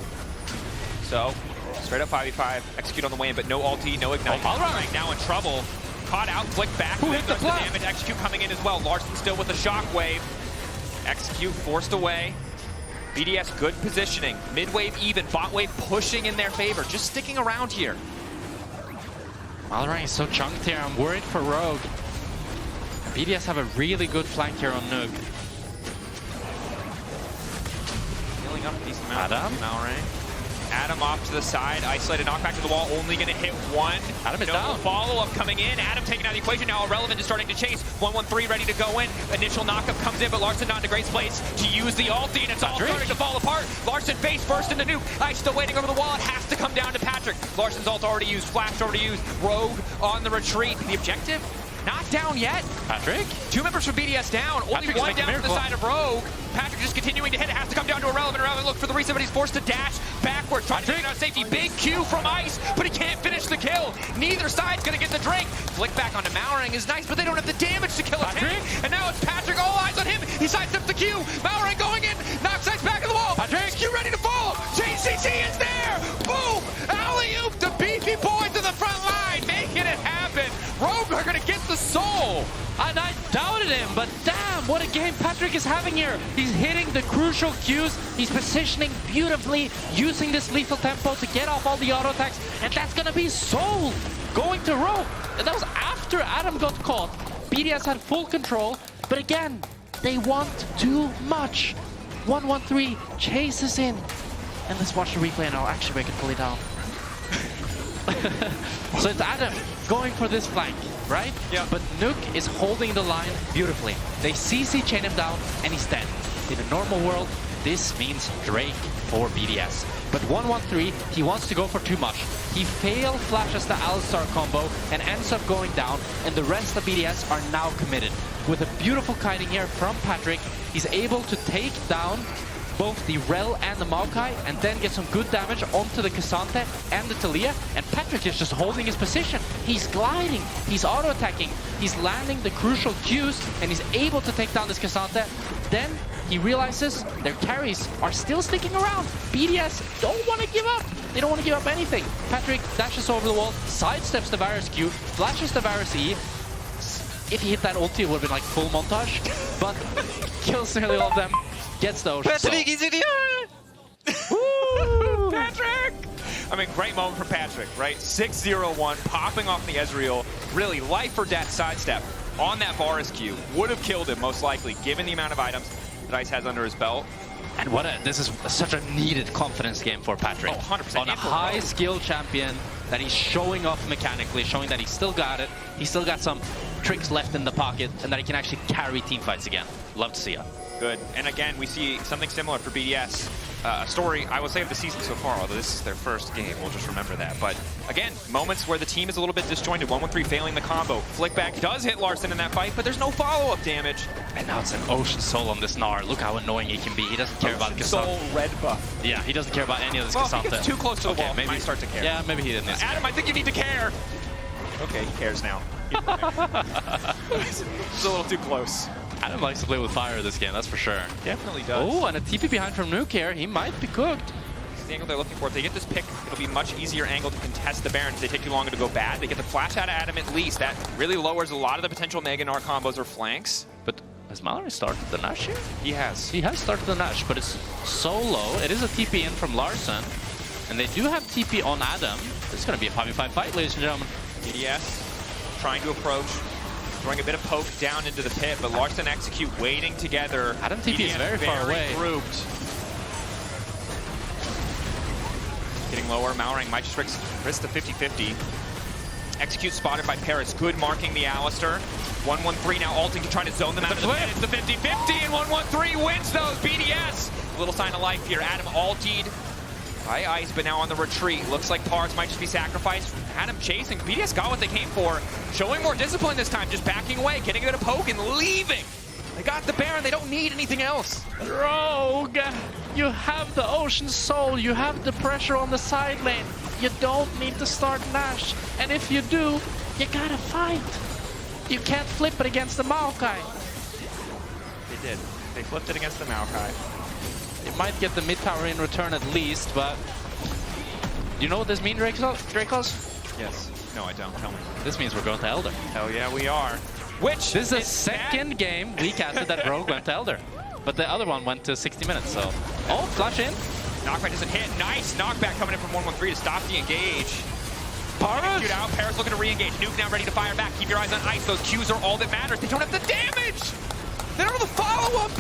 So, straight up 5v5, Execute on the way in, but no ulti, no ignite. Oh, Malrang now in trouble. Caught out, flick back. Who hit the damage? Execute coming in as well. Larssen still with the shockwave. Execute forced away. BDS good positioning. Mid wave even, bot wave pushing in their favor. Just sticking around here. Malrang is so chunked here. I'm worried for Rogue. BDS have a really good flank here on Nuke. Healing up a decent amount. Adam? Malrang. Adam off to the side, isolated knockback to the wall, only going to hit 1. Adam is down. Follow-up coming in. Adam taking out the equation. Now Irrelevant is starting to chase. 1-1-3 ready to go in. Initial knockup comes in, but Larssen not in a great place to use the ulti, and it's all starting to fall apart. Larssen face first in the nuke. Ice still waiting over the wall. It has to come down to Patrik. Larssen's ult already used. Flash already used. Rogue on the retreat. The objective? Not down yet. Patrik? 2 members from BDS down. Only Patrick's 1 down to the side of Rogue. Patrik just continuing to hit. It has to come down to Irrelevant. Irrelevant look for the reset, but he's forced to dash backwards. Trying to take it out safety. Big Q from Ice, but he can't finish the kill. Neither side's going to get the Drake. Flick back onto Malrang is nice, but they don't have the damage to kill a tank. And now it's Patrik. All eyes on him. He sidesteps the Q. Malrang going in. Knocks Ice back of the wall. Patrik. Q ready to fall. JCC is there. Boom. Alley-oop to beefy boy to the front line. Making it happen. the soul! And I doubted him, but damn, what a game Patrik is having here. He's hitting the crucial cues. He's positioning beautifully, using this lethal tempo to get off all the auto attacks. And that's gonna be Soul going to Rogue. And that was after Adam got caught. BDS had full control, but again, they want too much. 113 chases in. And let's watch the replay now. Actually, we can pull it down. So it's Adam going for this flank, right? Yeah. But Nuke is holding the line beautifully. They CC chain him down and he's dead. In a normal world, this means Drake for BDS. But 113, he wants to go for too much. He fail flashes the Alistar combo and ends up going down, and the rest of BDS are now committed. With a beautiful kiting here from Patrik, he's able to take down both the Rell and the Maokai, and then get some good damage onto the K'Sante and the Taliyah. And Patrik is just holding his position. He's gliding, he's auto-attacking, he's landing the crucial cues, and he's able to take down this K'Sante. Then he realizes their carries are still sticking around. BDS don't want to give up. They don't want to give up anything. Patrik dashes over the wall, sidesteps the Varus Q, flashes the Varus E. If he hit that ulti, it would have been like full montage, but kills nearly all of them. Gets the Ocean Soul. Patrik is idiot! Patrik! I mean, great moment from Patrik, right? 6-0-1, popping off the Ezreal. Really, life or death sidestep on that Varus Q. Would have killed him, most likely, given the amount of items that Ice has under his belt. And this is such a needed confidence game for Patrik. Oh, 100%. On a high-skill champion that he's showing off mechanically, showing that he still got it. He's still got some tricks left in the pocket, and that he can actually carry team fights again. Love to see it. Good. And again, we see something similar for BDS. A story, I will say, of the season so far, although this is their first game, we'll just remember that. But again, moments where the team is a little bit disjointed. 113 failing the combo. Flickback does hit Larssen in that fight, but there's no follow-up damage. And now it's an Ocean Soul on this Gnar. Look how annoying he can be. He doesn't care about K'Sante. Soul red buff. Yeah, he doesn't care about any of this Well, K'Sante. if he gets too close to the wall, maybe he might start to care. Yeah, maybe he didn't. Adam, I think you need to care. Okay, he cares now. It's a little too close. Adam likes to play with fire this game, that's for sure. Definitely does. Oh, and a TP behind from Nuke here. He might be cooked. This is the angle they're looking for. If they get this pick, it'll be a much easier angle to contest the Baron. If they take too long to go bad, they get the flash out of Adam at least. That really lowers a lot of the potential Mega Gnar combos or flanks. But has Malrang started the Nash here? He has. He has started the Nash, but it's so low. It is a TP in from Larssen. And they do have TP on Adam. This is going to be a 5v5 fight, ladies and gentlemen. BDS trying to approach. Throwing a bit of poke down into the pit, but Larssen execute waiting together. Adam TP is very far away. Grouped. Getting lower, Malrang might just risk the 50-50. Execute spotted by Parus. Good marking the Alistar. 113 now ulting to try to zone them out of the pit. It's the 50-50 and 113 wins those. BDS. A little sign of life here. Adam ultied by Ice, but now on the retreat. Looks like Parus might just be sacrificed. Adam chasing. BDS got what they came for. Showing more discipline this time, just backing away, getting a bit of poke and leaving. They got the Baron, they don't need anything else. Rogue, you have the Ocean Soul, you have the pressure on the side lane. You don't need to start Nash. And if you do, you gotta fight. You can't flip it against the Maokai. They did. They flipped it against the Maokai. They might get the mid tower in return at least, but you know what this means, Drakos? Yes. No, I don't. Tell me. This means we're going to Elder. Hell yeah, we are. Which this is the second game we casted that Rogue went to Elder. But the other one went to 60 minutes, so... Oh, flash in. Knockback doesn't hit. Nice knockback coming in from 113 to stop the engage. Parus! Shoot out. Parus looking to re-engage. Nuke now ready to fire back. Keep your eyes on Ice. Those Qs are all that matters. They don't have the damage! They don't have the follow-up!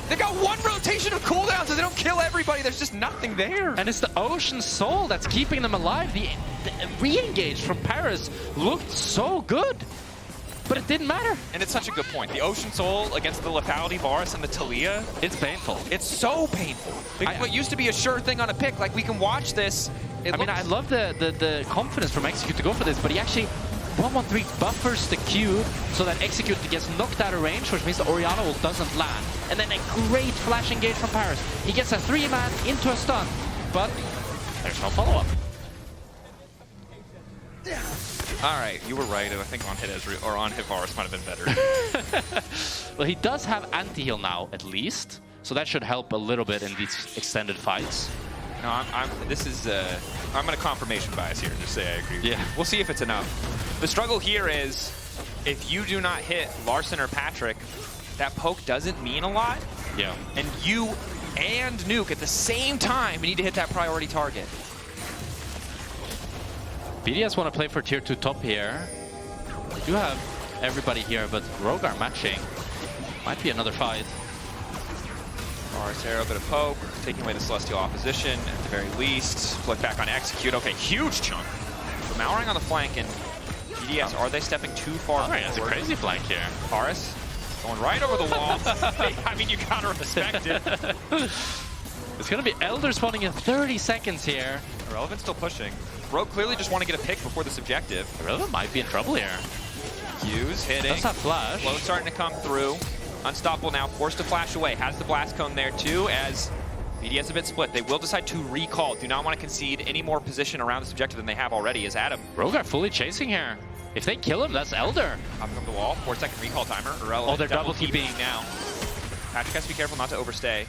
They got one rotation of cooldown, so they don't kill everybody. There's just nothing there. And it's the Ocean Soul that's keeping them alive. The re-engage from Parus looked so good, but it didn't matter. And it's such a good point. The Ocean Soul against the lethality Varus and the Taliyah. It's painful. It's so painful. What used to be a sure thing on a pick, like we can watch this. I mean, I love the confidence from Execute to go for this, but he actually 113 buffers the Q so that Execute gets knocked out of range, which means the Orianna ult doesn't land. And then a great flash engage from Parus. He gets a 3-man into a stun, but there's no follow-up. All right, you were right. I think on hit Ezreal or on hit Varus might have been better. Well, he does have anti-heal now, at least, so that should help a little bit in these extended fights. No, I'm in a confirmation bias here. Just say I agree. Yeah. We'll see if it's enough. The struggle here is if you do not hit Larssen or Patrik, that poke doesn't mean a lot. Yeah. And you and Nuke at the same time need to hit that priority target. BDS want to play for tier 2 top here. They do have everybody here, but Rogue are matching. Might be another fight. Varus arrow, bit of poke, taking away the Celestial opposition at the very least. Flip back on execute. Okay, huge chunk. So Malrang on the flank, and BDS, are they stepping too far forward? That's a crazy flank here. Parus going right over the wall. I mean, you gotta respect it. It's gonna be Elder spawning in 30 seconds here. Irrelevant still pushing. Rogue clearly just want to get a pick before this objective. Irrelevant might be in trouble here. Hughes hitting. Does have flash. Flow starting to come through. Unstoppable now, forced to flash away. Has the blast cone there too, as BDS a bit split. They will decide to recall. Do not want to concede any more position around this objective than they have already, as Adam. Rogue are fully chasing here. If they kill him, that's Elder. Up from the wall, 4-second recall timer. Irrelevant. Oh, they're double TPing now. Patrik has to be careful not to overstay.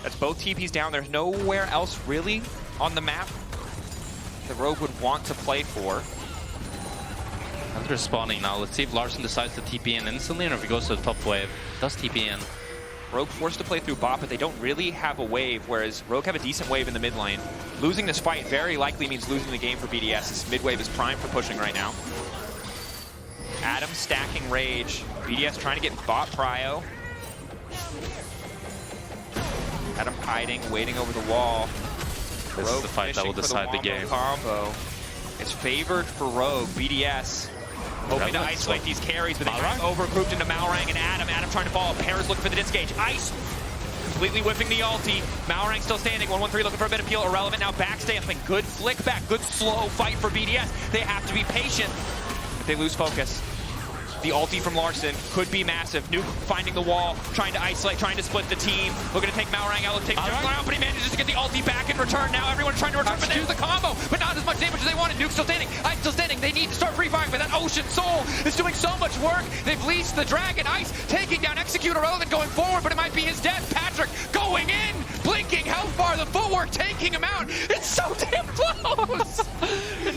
That's both TPs down. There's nowhere else really on the map the Rogue would want to play for. Elder spawning now. Let's see if Larssen decides to TP in instantly, or if he goes to the top wave. Does TP in. Rogue forced to play through bot, but they don't really have a wave, whereas Rogue have a decent wave in the mid lane. Losing this fight very likely means losing the game for BDS. This mid wave is primed for pushing right now. Adam stacking Rage. BDS trying to get bot prio. Adam hiding, waiting over the wall. This is the fight that will decide the game. Combo. It's favored for Rogue. BDS hoping to isolate these carries, but they got overgrouped into Malrang and Adam. Adam trying to follow. Parus looking for the disengage. Ice completely whipping the ulti. Malrang still standing. 1-1-3 looking for a bit of peel. Irrelevant now backstamping. Good flick back. Good slow fight for BDS. They have to be patient. But they lose focus. The ulti from Larssen could be massive. Nuke finding the wall, trying to isolate, trying to split the team. Looking to take Malrang out, take Malrang out, but he manages to get the ulti back in return. Now everyone's trying to return, but there's the combo, but not as much damage as they wanted. Nuke still standing, Ice still standing. They need to start free firing, but that Ocean Soul is doing so much work. They've leased the Dragon. Ice taking down Execute Irrelevant going forward, but it might be his death. Patrik going in, blinking. How far the footwork taking him out? It's so damn close.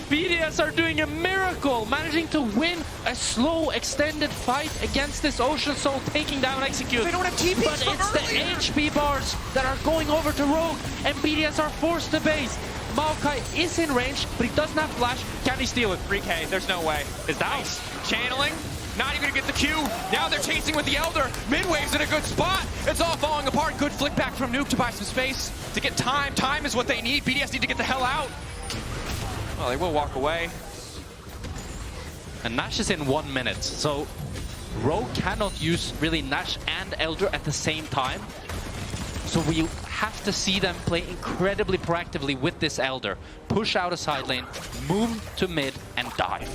BDS are doing a miracle, managing to win a slow, extended fight against this Ocean Soul, taking down Execute. They don't have TPs. But it's the HP bars that are going over to Rogue, and BDS are forced to base. Maokai is in range, but he doesn't have flash. Can he steal it? 3K, there's no way. It's Ice channeling. Not even gonna get the Q. Now they're chasing with the Elder. Midwave's in a good spot. It's all falling apart. Good flick back from Nuke to buy some space. To get time. Time is what they need. BDS need to get the hell out. Well, they will walk away. And Nash is in 1 minute, so Rogue cannot use really Nash and Elder at the same time. So we have to see them play incredibly proactively with this Elder. Push out a side lane, move to mid, and dive.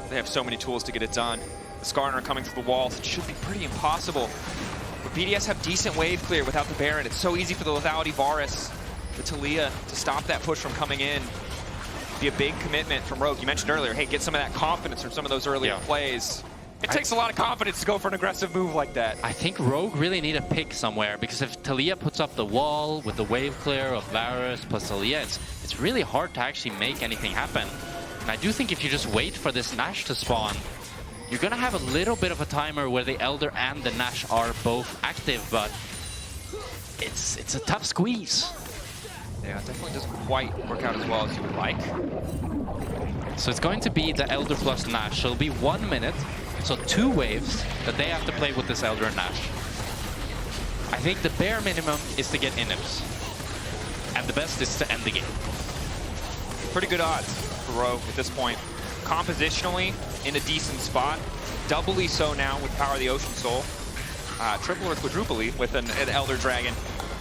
They have so many tools to get it done. The Skarner coming through the walls. It should be pretty impossible. But BDS have decent wave clear without the Baron. It's so easy for the lethality Varus, the Taliyah, to stop that push from coming in. Be a big commitment from Rogue. You mentioned earlier, hey, get some of that confidence from some of those earlier plays. It takes a lot of confidence to go for an aggressive move like that. I think Rogue really need a pick somewhere, because if Taliyah puts up the wall with the wave clear of Varus plus Taliyah, it's really hard to actually make anything happen. And I do think if you just wait for this Nash to spawn, you're gonna have a little bit of a timer where the Elder and the Nash are both active, but it's a tough squeeze. Yeah, it definitely doesn't quite work out as well as you would like. So it's going to be the Elder plus Nash. So it'll be 1 minute. So 2 waves that they have to play with this Elder and Nash. I think the bare minimum is to get inhibs. And the best is to end the game. Pretty good odds for Rogue at this point. Compositionally, in a decent spot. Doubly so now with Power of the Ocean Soul. Triple or quadruply with an Elder Dragon.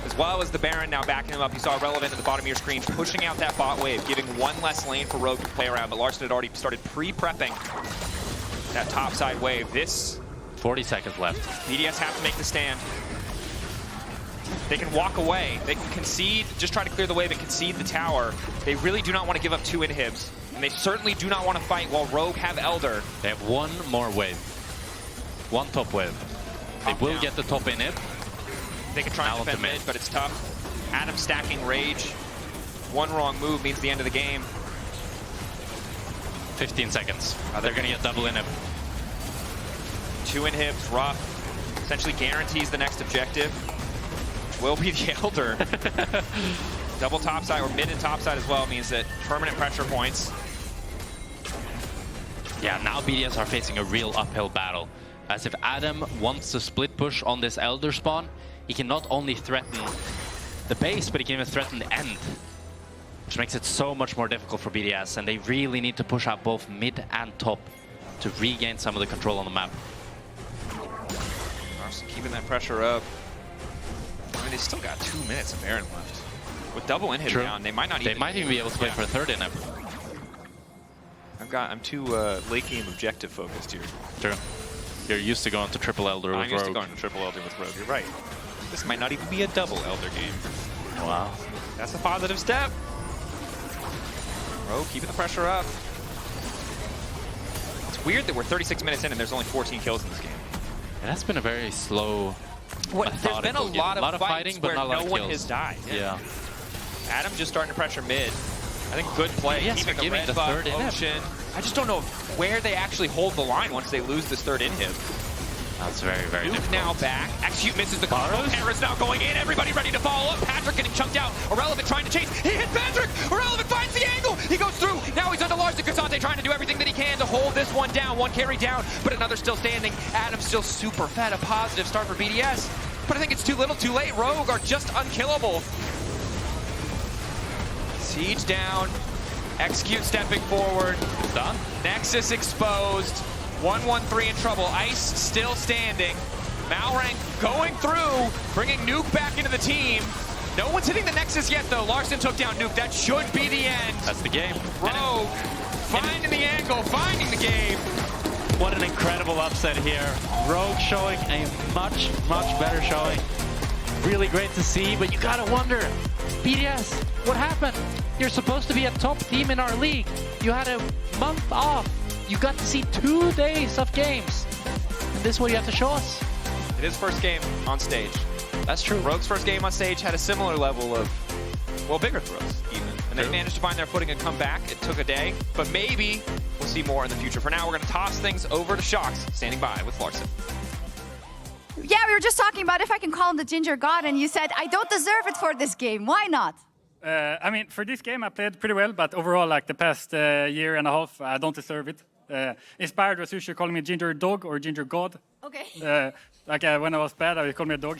As well as the Baron now backing him up. You saw Relevant at the bottom of your screen, pushing out that bot wave, giving one less lane for Rogue to play around, but Larssen had already started pre-prepping that top side wave. This 40 seconds left. BDS have to make the stand. They can walk away. They can concede, just try to clear the wave and concede the tower. They really do not want to give up 2 inhibs. And they certainly do not want to fight while Rogue have Elder. They have 1 more wave. 1 top wave. They will get the top inhib. They can try and defend mid, but it's tough. Adam stacking Rage. 1 wrong move means the end of the game. 15 seconds. They're gonna get double inhib. 2 inhibs, rough. Essentially guarantees the next objective, which will be the Elder. Double topside, or mid and topside as well, means that permanent pressure points. Yeah, now BDS are facing a real uphill battle. As if Adam wants to split push on this Elder spawn, he can not only threaten the base, but he can even threaten the end. Which makes it so much more difficult for BDS, and they really need to push out both mid and top to regain some of the control on the map. Larssen keeping that pressure up. I mean, they still got 2 minutes of Baron left. With double inhib down, they might not even... They might even be able to play for a third inhib. I'm too late game objective focused here. True. You're used to going to triple Elder with Rogue. I'm used to going to triple Elder with Rogue, you're right. This might not even be a double Elder game. Wow. That's a positive step. Rogue keeping the pressure up. It's weird that we're 36 minutes in and there's only 14 kills in this game. It has been a very slow, there's been a lot of fighting, but where not a lot no of one kills. has died. Yeah. Adam just starting to pressure mid. I think good play, Yes, keeping the giving red the buff, third inhib. Ocean. I just don't know where they actually hold the line once they lose this third inhib. That's very, very Nuke difficult. now back. Execute misses the combo. Parus now going in. Everybody ready to follow up. Patrik getting chunked out. Irrelevant trying to chase. He hit Patrik. Irrelevant finds the angle. He goes through. Now he's under Larssen. Cassante trying to do everything that he can to hold this one down. One carry down, but another still standing. Adam still super fed. A positive start for BDS. But I think it's too little too late. Rogue are just unkillable. Siege down. Execute stepping forward. It's done. Nexus exposed. 1-1-3 in trouble. Ice still standing. Malrang going through, bringing Nuke back into the team. No one's hitting the Nexus yet, though. Larssen took down Nuke. That should be the end. That's the game. Rogue finding the angle, finding the game. What an incredible upset here. Rogue showing a much, much better showing. Really great to see, but you gotta wonder, BDS, what happened? You're supposed to be a top team in our league. You had a month off. You got to see 2 days of games. And this is what you have to show us. It is first game on stage. That's true. Rogue's first game on stage had a similar level of, well, bigger throws even. And they managed to find their footing and come back. It took a day, but maybe we'll see more in the future. For now, we're going to toss things over to Sjokz, standing by with Larssen. Yeah, we were just talking about if I can call him the Ginger God, and you said, I don't deserve it for this game. Why not? I mean, for this game, I played pretty well, but overall, like the past year and a half, I don't deserve it. Inspired was usually calling me Ginger Dog or Ginger God. Okay. When I was bad, I would call me a dog.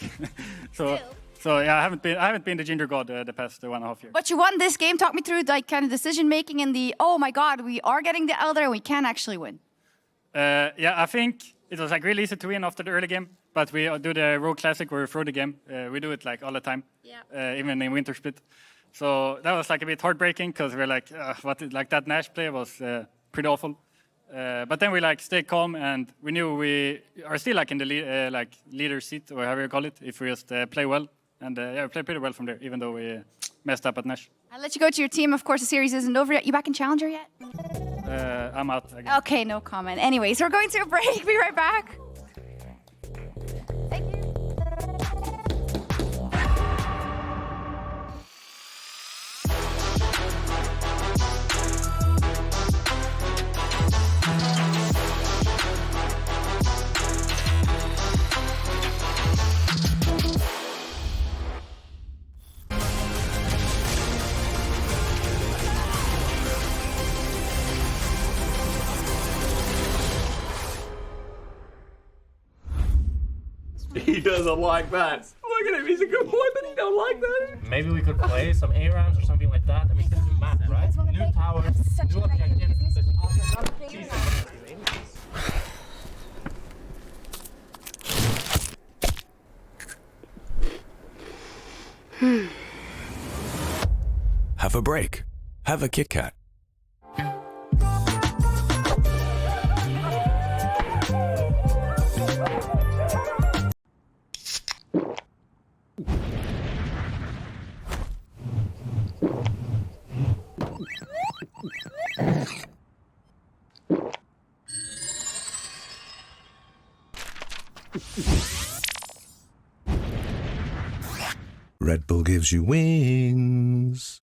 so yeah, I haven't been the Ginger God the past 1.5 years. But you won this game. Talk me through like kind of decision making and the, oh my God, we are getting the Elder and we can actually win. Yeah, I think it was like really easy to win after the early game, but we do the Rogue Classic where we throw the game. We do it like all the time, even in Winter Split. So that was like a bit heartbreaking because we're like, that Nash play was pretty awful. But then we like stay calm, and we knew we are still like in the leader seat, or however you call it, if we just play well. And yeah, we played pretty well from there, even though we messed up at Nash. I'll let you go to your team. Of course, the series isn't over yet. You back in Challenger yet? I'm out again. Okay, no comment. Anyways, we're going to a break. Be right back. Thank you. He doesn't like that. Look at him, he's a good boy, but he don't like that. Maybe we could play some A rounds or something like that. I mean, this is map, right? New tower, new objectives. Have a break. Have a Kit Kat. Red Bull gives you wings.